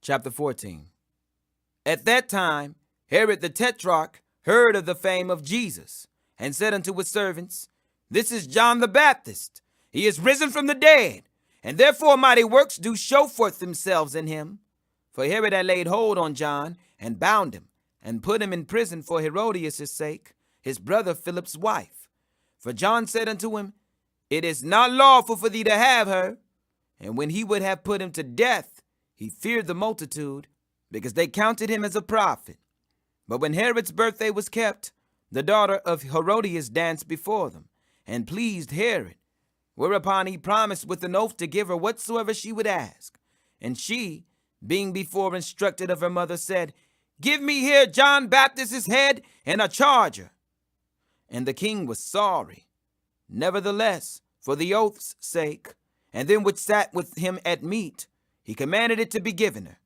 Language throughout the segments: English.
Chapter 14. At that time, Herod the Tetrarch heard of the fame of Jesus, and said unto his servants, This is John the Baptist. He is risen from the dead, and therefore mighty works do show forth themselves in him. For Herod had laid hold on John, and bound him, and put him in prison for Herodias' sake, his brother Philip's wife. For John said unto him, It is not lawful for thee to have her. And when he would have put him to death, he feared the multitude, because they counted him as a prophet. But when Herod's birthday was kept, the daughter of Herodias danced before them, and pleased Herod. Whereupon he promised with an oath to give her whatsoever she would ask. And she, being before instructed of her mother, said, Give me here John Baptist's head and a charger. And the king was sorry. Nevertheless, for the oath's sake, and them which sat with him at meat, he commanded it to be given her.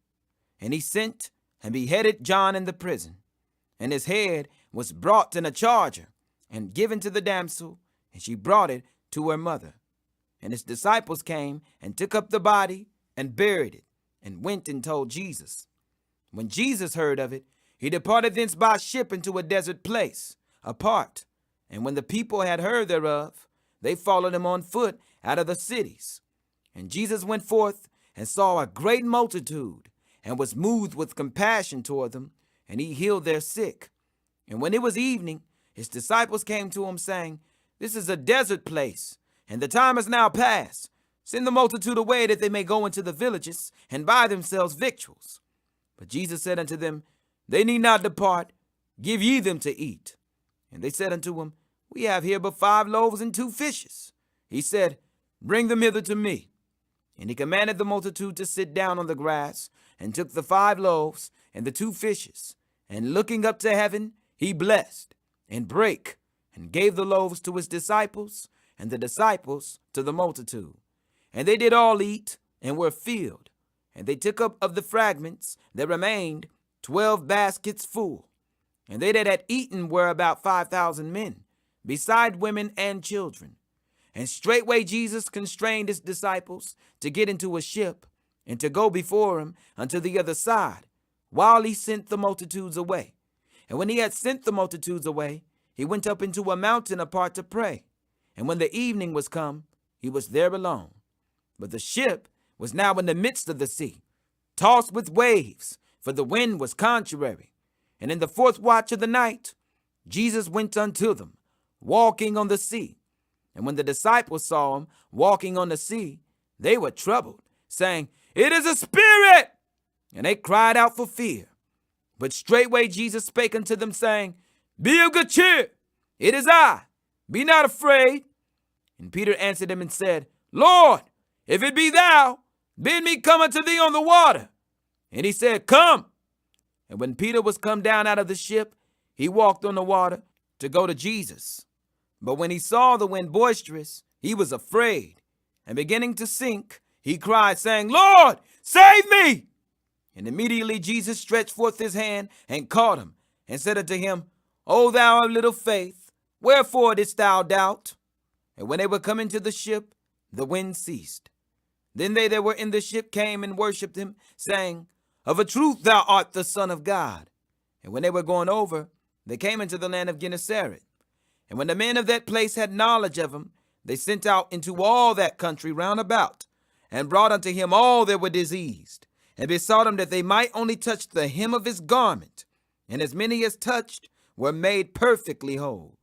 And he sent and beheaded John in the prison. And his head was brought in a charger, and given to the damsel, and she brought it to her mother. And his disciples came, and took up the body, and buried it, and went and told Jesus. When Jesus heard of it, he departed thence by ship into a desert place, apart. And when the people had heard thereof, they followed him on foot out of the cities. And Jesus went forth, and saw a great multitude, and was moved with compassion toward them, and he healed their sick. And when it was evening, his disciples came to him, saying, This is a desert place, and the time is now past. Send the multitude away, that they may go into the villages, and buy themselves victuals. But Jesus said unto them, They need not depart, give ye them to eat. And they said unto him, We have here but 5 loaves and 2 fishes. He said, Bring them hither to me. And he commanded the multitude to sit down on the grass, and took the 5 loaves and the 2 fishes, and looking up to heaven, he blessed, and brake, and gave the loaves to his disciples, and the disciples to the multitude. And they did all eat, and were filled. And they took up of the fragments that remained 12 baskets full. And they that had eaten were about 5,000 men, beside women and children. And straightway Jesus constrained his disciples to get into a ship, and to go before him unto the other side, while he sent the multitudes away. And when he had sent the multitudes away, he went up into a mountain apart to pray. And when the evening was come, he was there alone. But the ship was now in the midst of the sea, tossed with waves, for the wind was contrary. And in the 4th watch of the night, Jesus went unto them, walking on the sea. And when the disciples saw him walking on the sea, they were troubled, saying, It is a spirit! And they cried out for fear. But straightway Jesus spake unto them, saying, Be of good cheer, it is I, be not afraid. And Peter answered him and said, Lord, if it be thou, bid me come unto thee on the water. And he said, Come. And when Peter was come down out of the ship, he walked on the water to go to Jesus. But when he saw the wind boisterous, he was afraid, and beginning to sink, he cried, saying, Lord, save me! And immediately Jesus stretched forth his hand and caught him, and said unto him, O thou of little faith, wherefore didst thou doubt? And when they were come into the ship, the wind ceased. Then they that were in the ship came and worshipped him, saying, Of a truth thou art the Son of God. And when they were gone over, they came into the land of Gennesaret. And when the men of that place had knowledge of him, they sent out into all that country round about, and brought unto him all that were diseased, and besought him that they might only touch the hem of his garment. And as many as touched were made perfectly whole.